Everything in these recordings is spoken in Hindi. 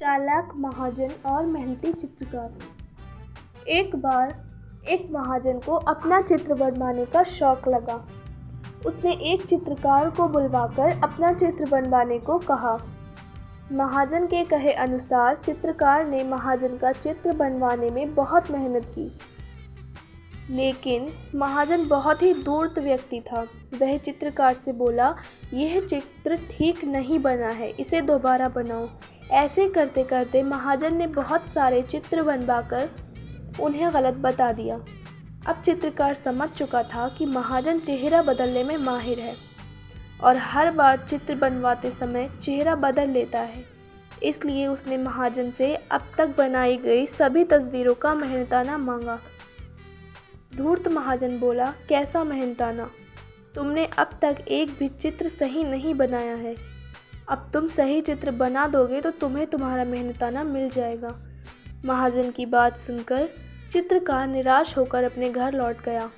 चालाक महाजन और मेहनती चित्रकार। एक बार एक महाजन को अपना चित्र बनवाने का शौक लगा। उसने एक चित्रकार को बुलवाकर अपना चित्र बनवाने को कहा। महाजन के कहे अनुसार चित्रकार ने महाजन का चित्र बनवाने में बहुत मेहनत की, लेकिन महाजन बहुत ही धूर्त व्यक्ति था। वह चित्रकार से बोला, यह चित्र ठीक नहीं बना है, इसे दोबारा बनाओ। ऐसे करते करते महाजन ने बहुत सारे चित्र बनवाकर उन्हें गलत बता दिया। अब चित्रकार समझ चुका था कि महाजन चेहरा बदलने में माहिर है और हर बार चित्र बनवाते समय चेहरा बदल लेता है। इसलिए उसने महाजन से अब तक बनाई गई सभी तस्वीरों का मेहनताना मांगा। धूर्त महाजन बोला, कैसा मेहनताना? तुमने अब तक एक भी चित्र सही नहीं बनाया है। अब तुम सही चित्र बना दोगे तो तुम्हें तुम्हारा मेहनताना मिल जाएगा। महाजन की बात सुनकर चित्रकार निराश होकर अपने घर लौट गया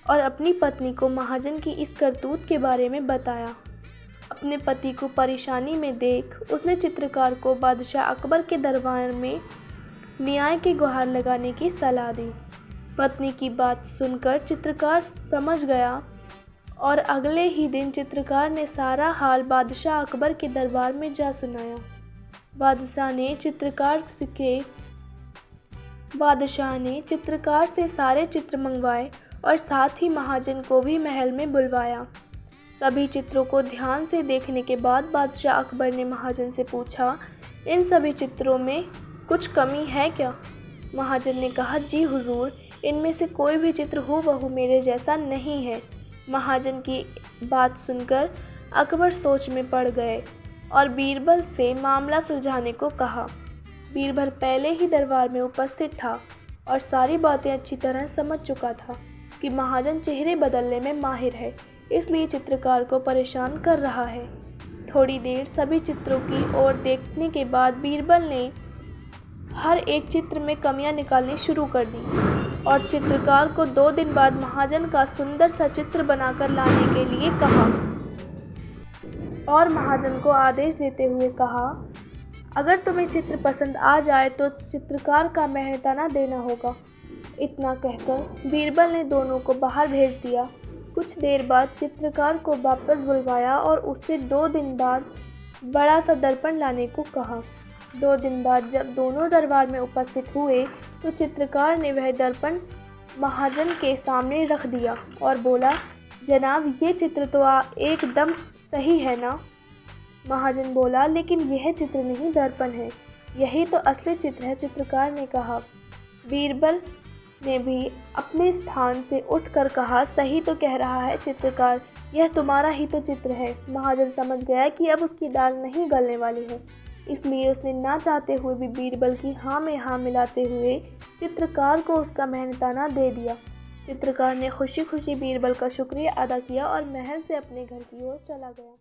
और अपनी पत्नी को महाजन की इस करतूत के बारे में बताया। अपने पति को परेशानी में देख उसने चित्रकार को बादशाह अकबर के दरबार में न्याय की गुहार लगाने की सलाह दी। पत्नी की बात सुनकर चित्रकार समझ गया और अगले ही दिन चित्रकार ने सारा हाल बादशाह अकबर के दरबार में जा सुनाया। बादशाह ने चित्रकार से सारे चित्र मंगवाए और साथ ही महाजन को भी महल में बुलवाया। सभी चित्रों को ध्यान से देखने के बाद बादशाह अकबर ने महाजन से पूछा, इन सभी चित्रों में कुछ कमी है क्या? महाजन ने कहा, जी हुजूर, इनमें से कोई भी चित्र हूबहू मेरे जैसा नहीं है। महाजन की बात सुनकर अकबर सोच में पड़ गए और बीरबल से मामला सुलझाने को कहा। बीरबल पहले ही दरबार में उपस्थित था और सारी बातें अच्छी तरह समझ चुका था कि महाजन चेहरे बदलने में माहिर है, इसलिए चित्रकार को परेशान कर रहा है। थोड़ी देर सभी चित्रों की ओर देखने के बाद बीरबल ने हर एक चित्र में कमियां निकालनी शुरू कर दी और चित्रकार को 2 दिन बाद महाजन का सुंदर सा चित्र बनाकर लाने के लिए कहा और महाजन को आदेश देते हुए कहा, अगर तुम्हें चित्र पसंद आ जाए तो चित्रकार का मेहनताना देना होगा। इतना कहकर बीरबल ने दोनों को बाहर भेज दिया। कुछ देर बाद चित्रकार को वापस बुलवाया और उससे 2 दिन बाद बड़ा सा दर्पण लाने को कहा। 2 दिन बाद जब दोनों दरबार में उपस्थित हुए तो चित्रकार ने वह दर्पण महाजन के सामने रख दिया और बोला, जनाब, ये चित्र तो एकदम सही है ना? महाजन बोला, लेकिन यह चित्र नहीं, दर्पण है। यही तो असली चित्र है, चित्रकार ने कहा। बीरबल ने भी अपने स्थान से उठकर कहा, सही तो कह रहा है चित्रकार, यह तुम्हारा ही तो चित्र है। महाजन समझ गया कि अब उसकी दाल नहीं गलने वाली है, इसलिए उसने ना चाहते हुए भी बीरबल की हाँ में हाँ मिलाते हुए चित्रकार को उसका मेहनताना दे दिया। चित्रकार ने खुशी खुशी बीरबल का शुक्रिया अदा किया और महल से अपने घर की ओर चला गया।